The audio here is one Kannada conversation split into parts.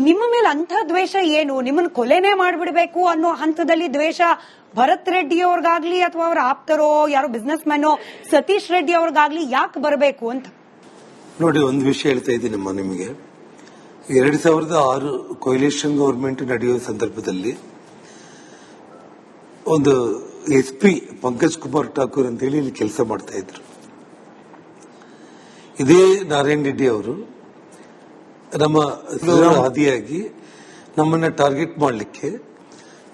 ನಿಮ್ಮ ಮೇಲೆ ಅಂಥ ದ್ವೇಷ ಏನು? ನಿಮ್ಮನ್ನ ಕೊಲೆನೇ ಮಾಡ್ಬಿಡ್ಬೇಕು ಅನ್ನೋ ಹಂತದಲ್ಲಿ ದ್ವೇಷ ಭರತ್ ರೆಡ್ಡಿ ಅವ್ರಿಗಾಗ್ಲಿ ಅಥವಾ ಅವ್ರ ಆಪ್ತರೋ ಯಾರೋ ಬಿಸ್ನೆಸ್ ಮ್ಯಾನೋ ಸತೀಶ್ ರೆಡ್ಡಿ ಅವ್ರಿಗಾಗ್ಲಿ ಯಾಕೆ ಬರಬೇಕು ಅಂತ? ನೋಡಿ, ಒಂದು ವಿಷಯ ಹೇಳ್ತಾ ಇದ್ದೀನಮ್ಮ ನಿಮಗೆ. 2006 ಕೊಯ್ಲೇಷನ್ ಗವರ್ಮೆಂಟ್ ನಡೆಯುವ ಸಂದರ್ಭದಲ್ಲಿ ಒಂದು SP ಪಂಕಜ್ ಕುಮಾರ್ ಠಾಕೂರ್ ಅಂತೇಳಿ ಇಲ್ಲಿ ಕೆಲಸ ಮಾಡ್ತಾ ಇದ್ರು. ಇದೇ ನಾರಾಯಣ ರೆಡ್ಡಿ ಅವರು ನಮ್ಮ ಆದಿಯಾಗಿ ನಮ್ಮನ್ನ ಟಾರ್ಗೆಟ್ ಮಾಡಲಿಕ್ಕೆ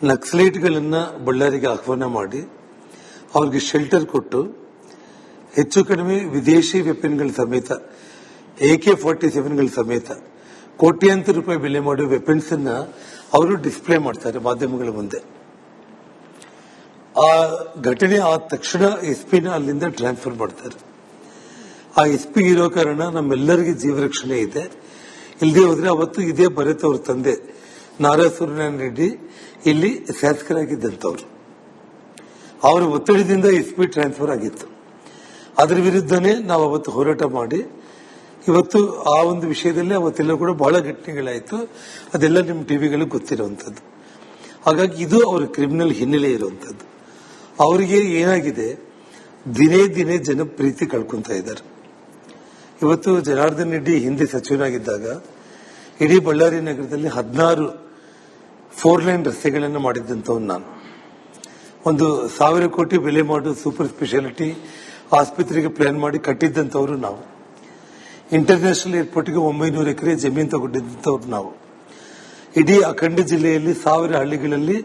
ನಕ್ಸಲೈಟ್ಗಳನ್ನ ಬಳ್ಳಾರಿಗೆ ಆಹ್ವಾನ ಮಾಡಿ ಅವ್ರಿಗೆ ಶೆಲ್ಟರ್ ಕೊಟ್ಟು ಹೆಚ್ಚು ಕಡಿಮೆ ವಿದೇಶಿ ವೆಪನ್ಗಳ ಸಮೇತ AK-47ಗಳ ಸಮೇತ ಕೋಟ್ಯಾಂತರ ರೂಪಾಯಿ ಬೆಲೆ ಮಾಡುವ ವೆಪನ್ಸ್ ಅನ್ನ ಅವರು ಡಿಸ್ಪ್ಲೇ ಮಾಡ್ತಾರೆ ಮಾಧ್ಯಮಗಳ ಮುಂದೆ. ಆ ಘಟನೆ ಆದ ತಕ್ಷಣ SP ಅಲ್ಲಿಂದ ಟ್ರಾನ್ಸ್ಫರ್ ಮಾಡ್ತಾರೆ. ಆ SP ಇರೋ ಕಾರಣ ನಮ್ಮೆಲ್ಲರಿಗೆ ಜೀವ ರಕ್ಷಣೆ ಇದೆ. ಇಲ್ಲದೆ ಹೋದ್ರೆ ಅವತ್ತು ಇದೇ ಭರತ್ ಅವ್ರ ತಂದೆ ನಾರಾ ಸೂರ್ಯನಾರಾಯಣ ರೆಡ್ಡಿ ಇಲ್ಲಿ ಶಾಸಕರಾಗಿದ್ದಂಥವ್ರು. ಅವರ ಒತ್ತಡದಿಂದ SP ಟ್ರಾನ್ಸ್ಫರ್ ಆಗಿತ್ತು. ಅದರ ವಿರುದ್ಧನೇ ನಾವು ಅವತ್ತು ಹೋರಾಟ ಮಾಡಿ ಇವತ್ತು ಆ ಒಂದು ವಿಷಯದಲ್ಲಿ ಅವತ್ತೆಲ್ಲ ಕೂಡ ಬಹಳ ಘಟನೆಗಳಾಯಿತು. ಅದೆಲ್ಲ ನಿಮ್ಮ ಟಿವಿಗಳಿಗೆ ಗೊತ್ತಿರುವಂತದ್ದು. ಹಾಗಾಗಿ ಇದು ಅವರ ಕ್ರಿಮಿನಲ್ ಹಿನ್ನೆಲೆ ಇರುವಂತದ್ದು. ಅವರಿಗೆ ಏನಾಗಿದೆ, ದಿನೇ ದಿನೇ ಜನಪ್ರೀತಿ ಕಳ್ಕೊಂತ ಇದ್ದಾರೆ. ಇವತ್ತು ಜನಾರ್ದನ್ ರೆಡ್ಡಿ ಹಿಂದೆ ಸಚಿವನಾಗಿದ್ದಾಗ ಇಡೀ ಬಳ್ಳಾರಿ ನಗರದಲ್ಲಿ 16 4 ಲೈನ್ ರಸ್ತೆಗಳನ್ನು ಮಾಡಿದ್ದಂಥವ್ನು ನಾನು. 1,000 ಕೋಟಿ ಬೆಲೆ ಮಾಡುವ ಸೂಪರ್ ಸ್ಪೆಷಾಲಿಟಿ ಆಸ್ಪತ್ರೆಗೆ ಪ್ಲಾನ್ ಮಾಡಿ ಕಟ್ಟಿದ್ದಂಥವ್ರು ನಾವು. ಇಂಟರ್ನ್ಯಾಷನಲ್ ಏರ್ಪೋರ್ಟ್ಗೆ 900 ಎಕರೆ ಜಮೀನು ತಗೊಂಡಿದ್ದಂಥವ್ರು ನಾವು. ಇಡೀ ಅಖಂಡ ಜಿಲ್ಲೆಯಲ್ಲಿ 1000 ಹಳ್ಳಿಗಳಲ್ಲಿ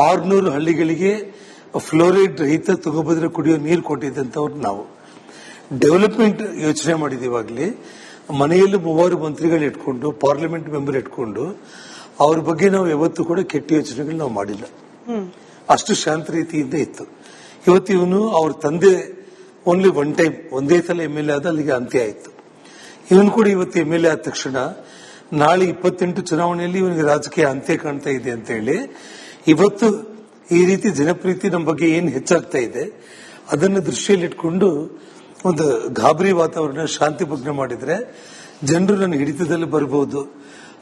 600 ಹಳ್ಳಿಗಳಿಗೆ ಫ್ಲೋರೈಡ್ ರಹಿತ ತುಂಗಭದ್ರಾ ಕುಡಿಯೋ ನೀರು ಕೊಟ್ಟಿದ್ದಂಥವ್ರು ನಾವು. ಡೆವಲಪ್ಮೆಂಟ್ ಯೋಚನೆ ಮಾಡಿದೀವಾಗಲೇ ಮನೆಯಲ್ಲಿ 3 ಮಂತ್ರಿಗಳು ಇಟ್ಕೊಂಡು ಪಾರ್ಲಿಮೆಂಟ್ ಮೆಂಬರ್ ಇಟ್ಕೊಂಡು ಅವ್ರ ಬಗ್ಗೆ ನಾವು ಯಾವತ್ತೂ ಕೂಡ ಕೆಟ್ಟ ಯೋಚನೆಗಳು ನಾವು ಮಾಡಿಲ್ಲ. ಅಷ್ಟು ಶಾಂತ ರೀತಿಯಿಂದ ಇತ್ತು. ಇವತ್ತು ಇವನು ಅವ್ರ ತಂದೆ ಓನ್ಲಿ ಒನ್ ಟೈಮ್ ಒಂದೇ ಸಲ MLA ಆದ, ಅಲ್ಲಿಗೆ ಅಂತ್ಯ ಆಯಿತು. ಇವನು ಕೂಡ ಇವತ್ತು MLA ಆದ ತಕ್ಷಣ ನಾಳೆ 28 ಚುನಾವಣೆಯಲ್ಲಿ ಇವನಿಗೆ ರಾಜಕೀಯ ಅಂತ್ಯ ಕಾಣ್ತಾ ಇದೆ ಅಂತ ಹೇಳಿ ಇವತ್ತು ಈ ರೀತಿ ಜನಪ್ರೀತಿ ನಮ್ಮ ಬಗ್ಗೆ ಏನು ಹೆಚ್ಚಾಗ್ತಾ ಇದೆ ಅದನ್ನು ದೃಷ್ಟಿಯಲ್ಲಿಟ್ಕೊಂಡು ಒಂದು ಗಾಬರಿ ವಾತಾವರಣ, ಶಾಂತಿ ಭಂಗ ಮಾಡಿದ್ರೆ ಜನರು ನನ್ನ ಹಿಡಿತದಲ್ಲಿ ಬರಬಹುದು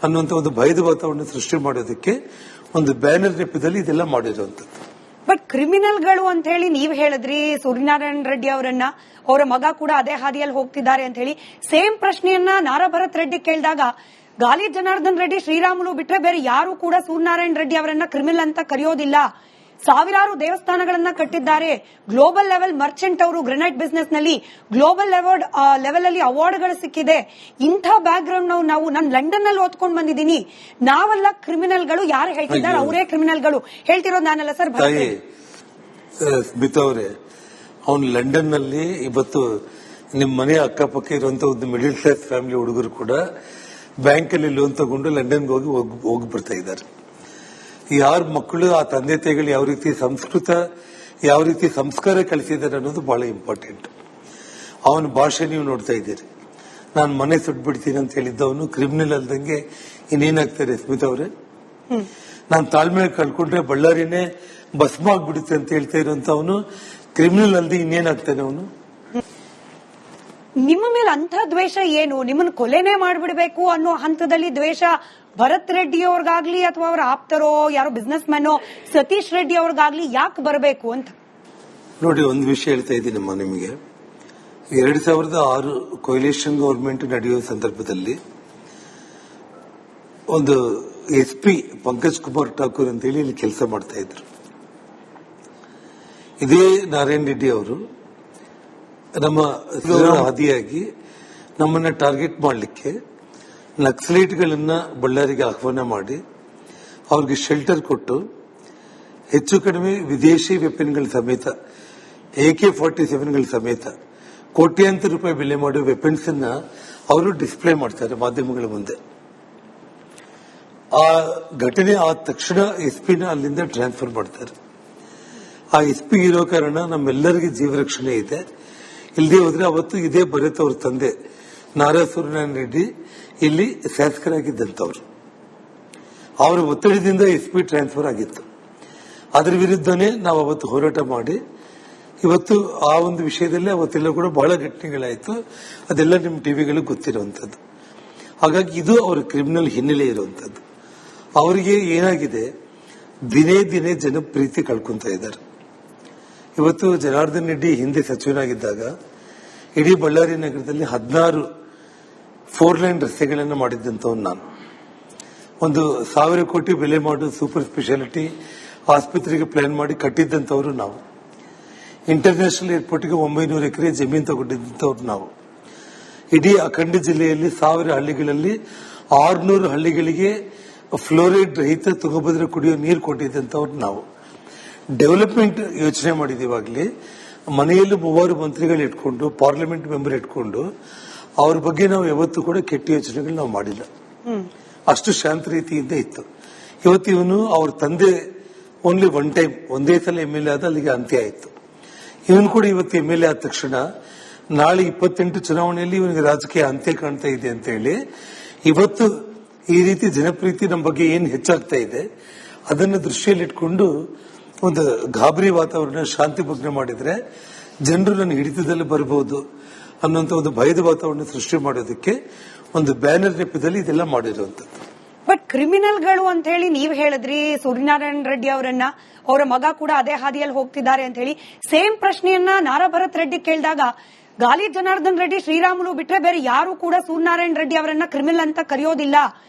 ಅನ್ನುವಂತ ಒಂದು ಭಯದ ವಾತಾವರಣ ಸೃಷ್ಟಿ ಮಾಡೋದಕ್ಕೆ ಒಂದು ಬ್ಯಾನರ್ ನೆಪದಲ್ಲಿ ಇದೆಲ್ಲ ಮಾಡಿರುವಂತದ್ದು. ಬಟ್ ಕ್ರಿಮಿನಲ್ಗಳು ಅಂತ ಹೇಳಿ ನೀವ್ ಹೇಳಿದ್ರಿ, ಸೂರ್ಯನಾರಾಯಣ ರೆಡ್ಡಿ ಅವರನ್ನ, ಅವರ ಮಗ ಕೂಡ ಅದೇ ಹಾದಿಯಲ್ಲಿ ಹೋಗ್ತಿದ್ದಾರೆ ಅಂತ ಹೇಳಿ. ಸೇಮ್ ಪ್ರಶ್ನೆಯನ್ನ ನಾರಾ ಭರತ್ ರೆಡ್ಡಿ ಕೇಳಿದಾಗ ಗಾಲಿ ಜನಾರ್ದನ್ ರೆಡ್ಡಿ, ಶ್ರೀರಾಮುಲು ಬಿಟ್ರೆ ಬೇರೆ ಯಾರು ಕೂಡ ಸೂರ್ಯನಾರಾಯಣ ರೆಡ್ಡಿ ಅವರನ್ನ ಕ್ರಿಮಿನಲ್ ಅಂತ ಕರೆಯೋದಿಲ್ಲ. ಸಾವಿರಾರು ದೇವಸ್ಥಾನಗಳನ್ನ ಕಟ್ಟಿದ್ದಾರೆ. ಗ್ಲೋಬಲ್ ಲೆವೆಲ್ ಮರ್ಚೆಂಟ್ ಅವರು ಗ್ರೆನೈಟ್ ಬಿಸ್ನೆಸ್ ನಲ್ಲಿ ಗ್ಲೋಬಲ್ ಲೆವೆಲ್ ಅಲ್ಲಿ ಅವಾರ್ಡ್ಗಳು ಸಿಕ್ಕಿದೆ. ಇಂಥ ಬ್ಯಾಕ್ ಗ್ರೌಂಡ್ ನಾನು ಲಂಡನ್ ನಲ್ಲಿ ಓದ್ಕೊಂಡು ಬಂದಿದ್ದೀನಿ. ನಾವೆಲ್ಲ ಕ್ರಿಮಿನಲ್ಗಳು, ಯಾರು ಹೇಳ್ತಿದ್ದಾರೆ ಅವರೇ ಕ್ರಿಮಿನಲ್ಗಳು. ಹೇಳ್ತಿರೋದು ನಾನಲ್ಲ ಸರ್. ಸ್ಮಿತಾ ಅವರೇ, ಅವನು ಲಂಡನ್ ನಲ್ಲಿ ಇವತ್ತು ನಿಮ್ಮ ಮನೆ ಅಕ್ಕಪಕ್ಕ ಇರುವಂತ ಒಂದು ಮಿಡಿಲ್ ಕ್ಲಾಸ್ ಫ್ಯಾಮಿಲಿ ಹುಡುಗರು ಕೂಡ ಬ್ಯಾಂಕ್ ಅಲ್ಲಿ ಲೋನ್ ತಗೊಂಡು ಲಂಡನ್ಗೆ ಹೋಗಿ ಬರ್ತಾ ಇದ್ದಾರೆ. ಯಾರ ಮಕ್ಕಳು ಆ ತಂದೆ ತಾಯಿಗಳು ಯಾವ ರೀತಿ ಯಾವ ರೀತಿ ಸಂಸ್ಕಾರ ಕಲಿಸಿದ್ದಾರೆ ಅನ್ನೋದು ಬಹಳ ಇಂಪಾರ್ಟೆಂಟ್. ಅವನ ಭಾಷೆ ನೀವು ನೋಡ್ತಾ ಇದ್ದೀರಿ. ನಾನು ಮನೆ ಸುಟ್ಬಿಡ್ತೀನಿ ಅಂತ ಹೇಳಿದ್ದವನು ಕ್ರಿಮಿನಲ್ ಅಲ್ದಂಗೆ ಇನ್ನೇನಾಗ್ತಾರೆ ಸ್ಮಿತಾ ಅವರೇ? ನಾನು ತಾಳ್ಮೆ ಕಳ್ಕೊಂಡ್ರೆ ಬಳ್ಳಾರಿನೇ ಭಸ್ಮ ಆಗ್ಬಿಡುತ್ತೆ ಅಂತ ಹೇಳ್ತಾ ಇರುವಂತವನು ಕ್ರಿಮಿನಲ್ ಅಲ್ದೆ ಇನ್ನೇನಾಗ್ತಾನೆ ಅವನು? ನಿಮ್ಮ ಮೇಲೆ ಅಂಥ ದ್ವೇಷ ಏನು? ನಿಮ್ಮನ್ನ ಕೊಲೆನೇ ಮಾಡ್ಬಿಡ್ಬೇಕು ಅನ್ನೋ ಹಂತದಲ್ಲಿ ದ್ವೇಷ ಭರತ್ ರೆಡ್ಡಿ ಅವ್ರಿಗಾಗ್ಲಿ ಅಥವಾ ಅವ್ರ ಆಪ್ತರೋ ಯಾರೋ ಬಿಸ್ನೆಸ್ ಮ್ಯಾನೋ ಸತೀಶ್ ರೆಡ್ಡಿ ಅವ್ರಿಗಾಗ್ಲಿ ಯಾಕೆ ಬರಬೇಕು ಅಂತ? ನೋಡಿ, ಒಂದು ವಿಷಯ ಹೇಳ್ತಾ ಇದ್ದೀನಮ್ಮ ನಿಮಗೆ. 2006 ಕೊಯ್ಲೇಷನ್ ಗವರ್ಮೆಂಟ್ ನಡೆಯುವ ಸಂದರ್ಭದಲ್ಲಿ ಒಂದು SP ಪಂಕಜ್ ಕುಮಾರ್ ಠಾಕೂರ್ ಅಂತೇಳಿ ಇಲ್ಲಿ ಕೆಲಸ ಮಾಡ್ತಾ ಇದ್ರು. ಇದೇ ನಾರಾಯಣ ರೆಡ್ಡಿ ಅವರು ನಮ್ಮ ಆದಿಯಾಗಿ ನಮ್ಮನ್ನ ಟಾರ್ಗೆಟ್ ಮಾಡಲಿಕ್ಕೆ ನಕ್ಸಲೈಟ್ಗಳನ್ನ ಬಳ್ಳಾರಿಗೆ ಆಹ್ವಾನ ಮಾಡಿ ಅವ್ರಿಗೆ ಶೆಲ್ಟರ್ ಕೊಟ್ಟು ಹೆಚ್ಚು ಕಡಿಮೆ ವಿದೇಶಿ ವೆಪನ್ಗಳ ಸಮೇತ AK-47ಗಳ ಸಮೇತ ಕೋಟ್ಯಾಂತರ ರೂಪಾಯಿ ಬೆಲೆ ಮಾಡುವ ವೆಪನ್ಸ್ ಅನ್ನ ಅವರು ಡಿಸ್ಪ್ಲೇ ಮಾಡ್ತಾರೆ ಮಾಧ್ಯಮಗಳ ಮುಂದೆ. ಆ ಘಟನೆ ಆದ ತಕ್ಷಣ SP ಅಲ್ಲಿಂದ ಟ್ರಾನ್ಸ್ಫರ್ ಮಾಡ್ತಾರೆ. ಆ SP ಇರೋ ಕಾರಣ ನಮ್ಮೆಲ್ಲರಿಗೆ ಜೀವ ರಕ್ಷಣೆ ಇದೆ. ಇಲ್ಲದೆ ಹೋದ್ರೆ ಅವತ್ತು ಇದೇ ಭರತ್ ಅವ್ರ ತಂದೆ ನಾರಾ ಸೂರ್ಯನಾರಾಯಣ ರೆಡ್ಡಿ ಇಲ್ಲಿ ಶಾಸಕರಾಗಿದ್ದಂಥವ್ರು. ಅವರ ಒತ್ತಡದಿಂದ SP ಟ್ರಾನ್ಸ್ಫರ್ ಆಗಿತ್ತು. ಅದರ ವಿರುದ್ಧನೇ ನಾವು ಅವತ್ತು ಹೋರಾಟ ಮಾಡಿ ಇವತ್ತು ಆ ಒಂದು ವಿಷಯದಲ್ಲಿ ಅವತ್ತೆಲ್ಲ ಕೂಡ ಬಹಳ ಘಟನೆಗಳಾಯಿತು. ಅದೆಲ್ಲ ನಿಮ್ಮ ಟಿವಿಗಳಿಗೆ ಗೊತ್ತಿರುವಂತದ್ದು. ಹಾಗಾಗಿ ಇದು ಅವರ ಕ್ರಿಮಿನಲ್ ಹಿನ್ನೆಲೆ ಇರುವಂತದ್ದು. ಅವರಿಗೆ ಏನಾಗಿದೆ, ದಿನೇ ದಿನೇ ಜನಪ್ರೀತಿ ಕಳ್ಕೊಂತ ಇದ್ದಾರೆ. ಇವತ್ತು ಜನಾರ್ದನ್ ರೆಡ್ಡಿ ಹಿಂದೆ ಸಚಿವನಾಗಿದ್ದಾಗ ಇಡೀ ಬಳ್ಳಾರಿ ನಗರದಲ್ಲಿ 16 4 ಲೈನ್ ರಸ್ತೆಗಳನ್ನು ಮಾಡಿದ್ದಂಥವ್ನು ನಾನು. 1,000 ಕೋಟಿ ಬೆಲೆ ಮಾಡುವ ಸೂಪರ್ ಸ್ಪೆಷಾಲಿಟಿ ಆಸ್ಪತ್ರೆಗೆ ಪ್ಲಾನ್ ಮಾಡಿ ಕಟ್ಟಿದ್ದಂಥವ್ರು ನಾವು. ಇಂಟರ್ನ್ಯಾಷನಲ್ ಏರ್ಪೋರ್ಟ್ಗೆ 900 ಎಕರೆ ಜಮೀನು ತಗೊಂಡಿದ್ದಂಥವ್ರು ನಾವು. ಇಡೀ ಅಖಂಡ ಜಿಲ್ಲೆಯಲ್ಲಿ 1000 ಹಳ್ಳಿಗಳಲ್ಲಿ 600 ಹಳ್ಳಿಗಳಿಗೆ ಫ್ಲೋರೈಡ್ ರಹಿತ ತುಂಗಭದ್ರಾ ಕುಡಿಯೋ ನೀರು ಕೊಟ್ಟಿದ್ದಂಥವ್ರು ನಾವು. ಡೆವಲಪ್ಮೆಂಟ್ ಯೋಚನೆ ಮಾಡಿದೀವಾಗಲೇ ಮನೆಯಲ್ಲಿ 3 ಮಂತ್ರಿಗಳು ಇಟ್ಕೊಂಡು, ಪಾರ್ಲಿಮೆಂಟ್ ಮೆಂಬರ್ ಇಟ್ಕೊಂಡು ಅವ್ರ ಬಗ್ಗೆ ನಾವು ಯಾವತ್ತೂ ಕೂಡ ಕೆಟ್ಟ ಯೋಚನೆಗಳು ನಾವು ಮಾಡಿಲ್ಲ. ಅಷ್ಟು ಶಾಂತ ರೀತಿಯಿಂದ ಇತ್ತು. ಇವತ್ತು ಇವನು ಅವ್ರ ತಂದೆ ಓನ್ಲಿ ಒನ್ ಟೈಮ್, ಒಂದೇ ಸಲ MLA ಆದ, ಅಲ್ಲಿಗೆ ಅಂತ್ಯ ಆಯಿತು. ಇವನು ಕೂಡ ಇವತ್ತು MLA ಆದ ತಕ್ಷಣ ನಾಳೆ 28 ಚುನಾವಣೆಯಲ್ಲಿ ಇವನಿಗೆ ರಾಜಕೀಯ ಅಂತ್ಯ ಕಾಣ್ತಾ ಇದೆ ಅಂತ ಹೇಳಿ ಇವತ್ತು ಈ ರೀತಿ ಜನಪ್ರೀತಿ ನಮ್ಮ ಬಗ್ಗೆ ಏನು ಹೆಚ್ಚಾಗ್ತಾ ಇದೆ ಅದನ್ನು ದೃಷ್ಟಿಯಲ್ಲಿಟ್ಕೊಂಡು ಒಂದು ಗಾಬರಿ ವಾತಾವರಣ, ಶಾಂತಿ ಭಂಗ ಮಾಡಿದ್ರೆ ಜನರು ನನ್ನ ಹಿಡಿತದಲ್ಲಿ ಬರಬಹುದು ಅನ್ನೋಂಥ ಒಂದು ಭಯದ ವಾತಾವರಣ ಸೃಷ್ಟಿ ಮಾಡೋದಕ್ಕೆ ಒಂದು ಬ್ಯಾನರ್ ನೆಪದಲ್ಲಿ ಇದೆಲ್ಲ ಮಾಡಿರುವಂತದ್ದು. ಬಟ್ ಕ್ರಿಮಿನಲ್ಗಳು ಅಂತ ಹೇಳಿ ನೀವ್ ಹೇಳಿದ್ರಿ, ಸೂರ್ಯನಾರಾಯಣ ರೆಡ್ಡಿ ಅವರನ್ನ, ಅವರ ಮಗ ಕೂಡ ಅದೇ ಹಾದಿಯಲ್ಲಿ ಹೋಗ್ತಿದ್ದಾರೆ ಅಂತ ಹೇಳಿ ಸೇಮ್ ಪ್ರಶ್ನೆಯನ್ನ ನಾರಾ ಭರತ್ ರೆಡ್ಡಿ ಕೇಳಿದಾಗ ಗಾಲಿ ಜನಾರ್ದನ್ ರೆಡ್ಡಿ, ಶ್ರೀರಾಮುಲು ಬಿಟ್ರೆ ಬೇರೆ ಯಾರು ಕೂಡ ಸೂರ್ಯನಾರಾಯಣ ರೆಡ್ಡಿ ಅವರನ್ನ ಕ್ರಿಮಿನಲ್ ಅಂತ ಕರೆಯೋದಿಲ್ಲ.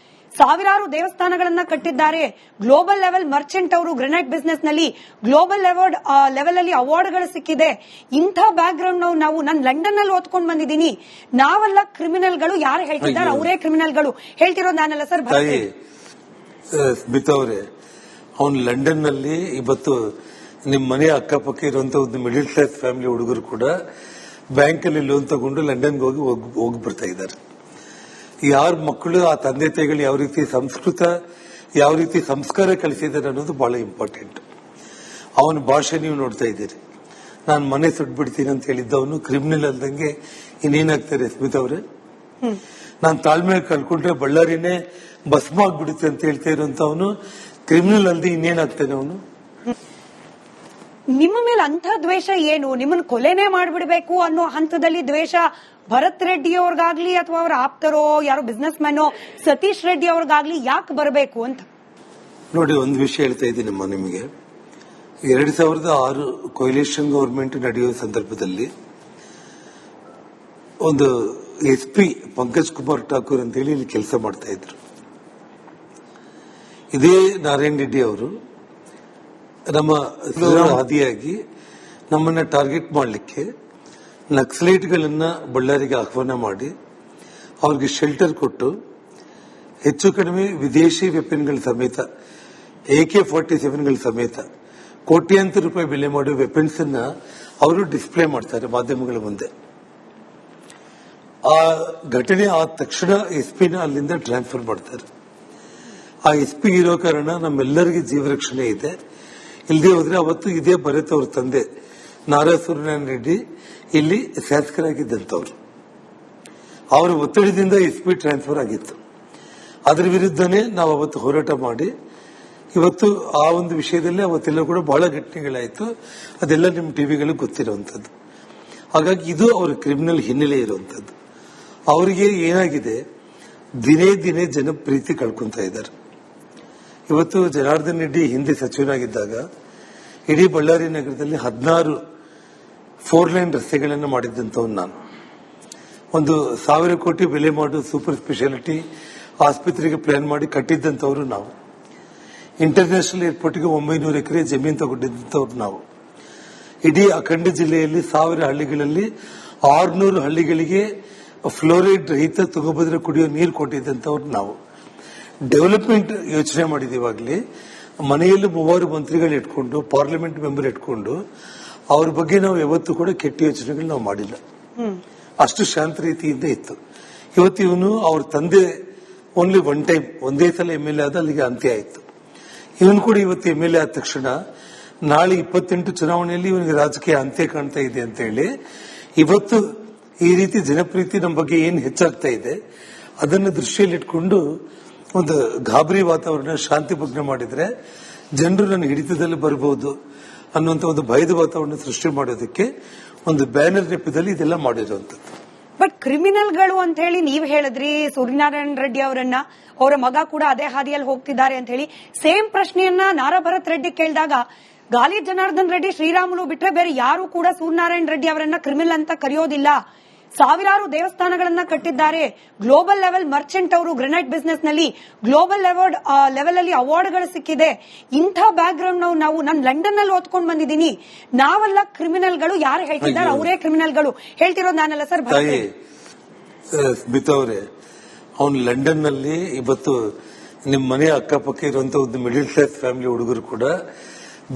ಸಾವಿರಾರು ದೇವಸ್ಥಾನಗಳನ್ನ ಕಟ್ಟಿದ್ದಾರೆ. ಗ್ಲೋಬಲ್ ಲೆವೆಲ್ ಮರ್ಚೆಂಟ್ ಅವರು ಗ್ರೆನೈಟ್ ಬಿಸ್ನೆಸ್ ನಲ್ಲಿ ಗ್ಲೋಬಲ್ ಲೆವೆಲ್ ಅಲ್ಲಿ ಅವಾರ್ಡ್ಗಳು ಸಿಕ್ಕಿದೆ. ಇಂಥ ಬ್ಯಾಕ್ ಗ್ರೌಂಡ್ ನಾವು ನಾನು ಲಂಡನ್ ನಲ್ಲಿ ಓದ್ಕೊಂಡು ಬಂದಿದ್ದೀನಿ. ನಾವೆಲ್ಲ ಕ್ರಿಮಿನಲ್ಗಳು, ಯಾರು ಹೇಳ್ತಿದ್ದಾರೆ ಅವರೇ ಕ್ರಿಮಿನಲ್ಗಳು. ಹೇಳ್ತಿರೋದು ನಾನಲ್ಲ ಸರ್. ಸ್ಮಿತಾ ಅವರೇ, ಅವನು ಲಂಡನ್ ನಲ್ಲಿ ಇವತ್ತು ನಿಮ್ಮ ಮನೆ ಅಕ್ಕಪಕ್ಕ ಇರುವಂತ ಒಂದು ಮಿಡಿಲ್ ಕ್ಲಾಸ್ ಫ್ಯಾಮಿಲಿ ಹುಡುಗರು ಕೂಡ ಬ್ಯಾಂಕ್ ಅಲ್ಲಿ ಲೋನ್ ತಗೊಂಡು ಲಂಡನ್ಗೆ ಹೋಗಿ ಬರ್ತಾ ಇದ್ದಾರೆ. ಯಾರ ಮಕ್ಕಳು, ಆ ತಂದೆ ತಾಯಿಗಳು ಯಾವ ರೀತಿ ಸಂಸ್ಕೃತ, ಯಾವ ರೀತಿ ಸಂಸ್ಕಾರ ಕಲಿಸಿದ್ದಾರೆ ಅನ್ನೋದು ಬಹಳ ಇಂಪಾರ್ಟೆಂಟ್. ಅವನ ಭಾಷೆ ನೀವು ನೋಡ್ತಾ ಇದ್ದೀರಿ. ನಾನು ಮನೆ ಸುಟ್ಬಿಡ್ತೀನಿ ಅಂತ ಹೇಳಿದ್ದವನು ಕ್ರಿಮಿನಲ್ ಅಲ್ದಂಗೆ ಇನ್ನೇನಾಗ್ತಾರೆ ಸ್ಮಿತಾ ಅವರೇ? ನಾನು ತಾಳ್ಮೆ ಕಳ್ಕೊಂಡ್ರೆ ಬಳ್ಳಾರಿನೇ ಭಸ್ಮ ಆಗ್ಬಿಡುತ್ತೆ ಅಂತ ಹೇಳ್ತಾ ಇರುವಂತವನು ಕ್ರಿಮಿನಲ್ ಅಲ್ದೆ ಇನ್ನೇನಾಗ್ತಾನೆ ಅವನು? ನಿಮ್ಮ ಮೇಲೆ ಅಂಥ ದ್ವೇಷ ಏನು? ನಿಮ್ಮನ್ನು ಕೊಲೆನೇ ಮಾಡ್ಬಿಡ್ಬೇಕು ಅನ್ನೋ ಹಂತದಲ್ಲಿ ದ್ವೇಷ ಭರತ್ ರೆಡ್ಡಿ ಅವ್ರಿಗಾಗ್ಲಿ ಅಥವಾ ಅವರ ಆಪ್ತರೋ ಯಾರೋ ಬಿಸ್ನೆಸ್ ಮ್ಯಾನೋ ಸತೀಶ್ ರೆಡ್ಡಿ ಅವ್ರಿಗಾಗ್ಲಿ ಯಾಕೆ ಬರಬೇಕು ಅಂತ? ನೋಡಿ, ಒಂದು ವಿಷಯ ಹೇಳ್ತಾ ಇದ್ದೀನಿ ನಿಮಗೆ. 2006 ಕೊಯ್ಲೇಷನ್ ಗವರ್ಮೆಂಟ್ ನಡೆಯುವ ಸಂದರ್ಭದಲ್ಲಿ ಒಂದು SP ಪಂಕಜ್ ಕುಮಾರ್ ಠಾಕೂರ್ ಅಂತ ಹೇಳಿ ಇಲ್ಲಿ ಕೆಲಸ ಮಾಡ್ತಾ ಇದ್ರು. ಇದೇ ನಾರಾಯಣ ರೆಡ್ಡಿ ಅವರು ನಮ್ಮ ಹಾದಿಯಾಗಿ ನಮ್ಮನ್ನ ಟಾರ್ಗೆಟ್ ಮಾಡಲಿಕ್ಕೆ ನಕ್ಸಲೈಟ್ಗಳನ್ನ ಬಳ್ಳಾರಿಗೆ ಆಹ್ವಾನ ಮಾಡಿ ಅವ್ರಿಗೆ ಶೆಲ್ಟರ್ ಕೊಟ್ಟು ಹೆಚ್ಚು ಕಡಿಮೆ ವಿದೇಶಿ ವೆಪನ್ಗಳ ಸಮೇತ AK-47ಗಳ ಸಮೇತ ಕೋಟ್ಯಾಂತರ ರೂಪಾಯಿ ಬೆಲೆ ಮಾಡುವ ವೆಪನ್ಸ್ ಅನ್ನ ಅವರು ಡಿಸ್ಪ್ಲೇ ಮಾಡ್ತಾರೆ ಮಾಧ್ಯಮಗಳ ಮುಂದೆ. ಆ ಘಟನೆ ಆದ ತಕ್ಷಣ SP ಅಲ್ಲಿಂದ ಟ್ರಾನ್ಸ್ಫರ್ ಮಾಡ್ತಾರೆ. ಆ SP ಇರೋ ಕಾರಣ ನಮ್ಮೆಲ್ಲರಿಗೆ ಜೀವ ರಕ್ಷಣೆ ಇದೆ. ಇಲ್ಲದೆ ಹೋದ್ರೆ ಅವತ್ತು ಇದೇ ಭರತ್ ಅವ್ರ ತಂದೆ ನಾರಾ ಸೂರ್ಯನಾರಾಯಣ ರೆಡ್ಡಿ ಇಲ್ಲಿ ಶಾಸಕರಾಗಿದ್ದಂಥವ್ರು. ಅವರ ಒತ್ತಡದಿಂದ SP ಟ್ರಾನ್ಸ್ಫರ್ ಆಗಿತ್ತು. ಅದರ ವಿರುದ್ಧನೇ ನಾವು ಅವತ್ತು ಹೋರಾಟ ಮಾಡಿ ಇವತ್ತು ಆ ಒಂದು ವಿಷಯದಲ್ಲಿ ಅವತ್ತೆಲ್ಲ ಕೂಡ ಬಹಳ ಘಟನೆಗಳಾಯಿತು. ಅದೆಲ್ಲ ನಿಮ್ಮ ಟಿವಿಗಳಿಗೆ ಗೊತ್ತಿರುವಂತದ್ದು. ಹಾಗಾಗಿ ಇದು ಅವರ ಕ್ರಿಮಿನಲ್ ಹಿನ್ನೆಲೆ ಇರುವಂತದ್ದು. ಅವರಿಗೆ ಏನಾಗಿದೆ, ದಿನೇ ದಿನೇ ಜನಪ್ರೀತಿ ಕಳ್ಕೊಂತ ಇದ್ದಾರೆ. ಇವತ್ತು ಜನಾರ್ದನ್ ರೆಡ್ಡಿ ಹಿಂದೆ ಸಚಿವನಾಗಿದ್ದಾಗ ಇಡೀ ಬಳ್ಳಾರಿ ನಗರದಲ್ಲಿ 16 4 ಲೈನ್ ರಸ್ತೆಗಳನ್ನು ಮಾಡಿದ್ದಂಥವ್ನು ನಾನು. 1,000 ಕೋಟಿ ಬೆಲೆ ಮಾಡುವ ಸೂಪರ್ ಸ್ಪೆಷಾಲಿಟಿ ಆಸ್ಪತ್ರೆಗೆ ಪ್ಲಾನ್ ಮಾಡಿ ಕಟ್ಟಿದ್ದಂಥವ್ರು ನಾವು. ಇಂಟರ್ನ್ಯಾಷನಲ್ ಏರ್ಪೋರ್ಟ್ಗೆ 900 ಎಕರೆ ಜಮೀನು ತಗೊಂಡಿದ್ದಂಥವ್ರು ನಾವು. ಇಡೀ ಅಖಂಡ ಜಿಲ್ಲೆಯಲ್ಲಿ 1000 ಹಳ್ಳಿಗಳಲ್ಲಿ 600 ಹಳ್ಳಿಗಳಿಗೆ ಫ್ಲೋರೈಡ್ ರಹಿತ ತುಂಗಭದ್ರಾ ಕುಡಿಯೋ ನೀರು ಕೊಟ್ಟಿದ್ದಂಥವ್ರು ನಾವು. ಡೆವಲಪ್ಮೆಂಟ್ ಯೋಚನೆ ಮಾಡಿದೀವಾಗಲೇ ಮನೆಯಲ್ಲಿ 3 ಮಂತ್ರಿಗಳು ಇಟ್ಕೊಂಡು, ಪಾರ್ಲಿಮೆಂಟ್ ಮೆಂಬರ್ ಇಟ್ಕೊಂಡು ಅವ್ರ ಬಗ್ಗೆ ನಾವು ಯಾವತ್ತೂ ಕೂಡ ಕೆಟ್ಟ ಯೋಚನೆಗಳು ನಾವು ಮಾಡಿಲ್ಲ. ಅಷ್ಟು ಶಾಂತ ರೀತಿಯಿಂದ ಇತ್ತು. ಇವತ್ತು ಇವನು ಅವ್ರ ತಂದೆ ಓನ್ಲಿ ಒನ್ ಟೈಮ್, ಒಂದೇ ಸಲ MLA ಆದ, ಅಲ್ಲಿಗೆ ಅಂತ್ಯ ಆಯಿತು. ಇವನು ಕೂಡ ಇವತ್ತು MLA ಆದ ತಕ್ಷಣ ನಾಳೆ 28 ಚುನಾವಣೆಯಲ್ಲಿ ಇವನಿಗೆ ರಾಜಕೀಯ ಅಂತ್ಯ ಕಾಣ್ತಾ ಇದೆ ಅಂತ ಹೇಳಿ ಇವತ್ತು ಈ ರೀತಿ ಜನಪ್ರೀತಿ ನಮ್ಮ ಬಗ್ಗೆ ಏನು ಹೆಚ್ಚಾಗ್ತಾ ಇದೆ ಅದನ್ನು ದೃಷ್ಟಿಯಲ್ಲಿಟ್ಕೊಂಡು ಒಂದು ಗಾಬರಿ ವಾತಾವರಣ, ಶಾಂತಿ ಭಂಗ ಮಾಡಿದ್ರೆ ಜನರು ನನ್ನ ಹಿಡಿತದಲ್ಲಿ ಬರಬಹುದು ಅನ್ನುವಂಥ ಒಂದು ಭಯದ ವಾತಾವರಣ ಸೃಷ್ಟಿ ಮಾಡೋದಕ್ಕೆ ಒಂದು ಬ್ಯಾನರ್ ನೆಪದಲ್ಲಿ ಇದೆಲ್ಲ ಮಾಡಿರುವಂತದ್ದು. ಬಟ್ ಕ್ರಿಮಿನಲ್ಗಳು ಅಂತ ಹೇಳಿ ನೀವ್ ಹೇಳಿದ್ರಿ ಸೂರ್ಯನಾರಾಯಣ ರೆಡ್ಡಿ ಅವರನ್ನ, ಅವರ ಮಗ ಕೂಡ ಅದೇ ಹಾದಿಯಲ್ಲಿ ಹೋಗ್ತಿದ್ದಾರೆ ಅಂತ ಹೇಳಿ. ಸೇಮ್ ಪ್ರಶ್ನೆಯನ್ನ ನಾರಾ ಭರತ್ ರೆಡ್ಡಿ ಕೇಳಿದಾಗ ಗಾಲಿ ಜನಾರ್ದನ್ ರೆಡ್ಡಿ, ಶ್ರೀರಾಮುಲು ಬಿಟ್ರೆ ಬೇರೆ ಯಾರು ಕೂಡ ಸೂರ್ಯನಾರಾಯಣ ರೆಡ್ಡಿ ಅವರನ್ನ ಕ್ರಿಮಿನಲ್ ಅಂತ ಕರೆಯೋದಿಲ್ಲ. ಸಾವಿರಾರು ದೇವಸ್ಥಾನಗಳನ್ನ ಕಟ್ಟಿದ್ದಾರೆ. ಗ್ಲೋಬಲ್ ಲೆವೆಲ್ ಮರ್ಚೆಂಟ್ ಅವರು ಗ್ರೆನೈಟ್ ಬಿಸ್ನೆಸ್ ನಲ್ಲಿ ಗ್ಲೋಬಲ್ ಲೆವೆಲ್ ಅಲ್ಲಿ ಅವಾರ್ಡ್ಗಳು ಸಿಕ್ಕಿದೆ. ಇಂಥ ಬ್ಯಾಕ್ ಗ್ರೌಂಡ್ ನಾನು ಲಂಡನ್ ನಲ್ಲಿ ಓದ್ಕೊಂಡ್ ಬಂದಿದ್ದೀನಿ. ನಾವೆಲ್ಲ ಕ್ರಿಮಿನಲ್ಗಳು, ಯಾರು ಹೇಳ್ತಿದ್ದಾರೆ ಅವರೇ ಕ್ರಿಮಿನಲ್ಗಳು. ಹೇಳ್ತಿರೋದು ನಾನಲ್ಲ ಸರ್. ಸ್ಮಿತಾ ಅವರೇ, ಅವನು ಲಂಡನ್ ನಲ್ಲಿ ಇವತ್ತು ನಿಮ್ಮ ಮನೆ ಅಕ್ಕಪಕ್ಕ ಇರುವಂತ ಒಂದು ಮಿಡಿಲ್ ಕ್ಲಾಸ್ ಫ್ಯಾಮಿಲಿ ಹುಡುಗರು ಕೂಡ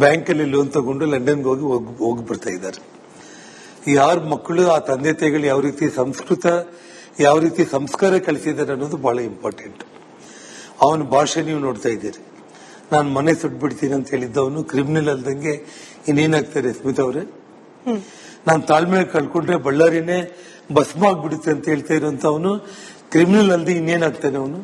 ಬ್ಯಾಂಕ್ ಅಲ್ಲಿ ಲೋನ್ ತಗೊಂಡು ಲಂಡನ್ಗೆ ಹೋಗಿ ಬರ್ತಾ ಇದ್ದಾರೆ. ಯಾರ ಮಕ್ಕಳು ಆ ತಂದೆ ತಾಯಿಗಳು ಯಾವ ರೀತಿ ಯಾವ ರೀತಿ ಸಂಸ್ಕಾರ ಕಲಿಸಿದ್ದಾರೆ ಅನ್ನೋದು ಬಹಳ ಇಂಪಾರ್ಟೆಂಟ್. ಅವನ ಭಾಷೆ ನೀವು ನೋಡ್ತಾ ಇದ್ದೀರಿ. ನಾನು ಮನೆ ಸುಟ್ಬಿಡ್ತೀನಿ ಅಂತ ಹೇಳಿದ್ದವನು ಕ್ರಿಮಿನಲ್ ಅಲ್ದಂಗೆ ಇನ್ನೇನಾಗ್ತಾರೆ ಸ್ಮಿತಾ ಅವರೇ? ನಾನು ತಾಳ್ಮೆ ಕಳ್ಕೊಂಡ್ರೆ ಬಳ್ಳಾರಿನೇ ಭಸ್ಮ ಆಗ್ಬಿಡುತ್ತೆ ಅಂತ ಹೇಳ್ತಾ ಇರುವಂತ ಅವನು ಕ್ರಿಮಿನಲ್ ಅಲ್ದೆ ಇನ್ನೇನಾಗ್ತಾನೆ ಅವನು?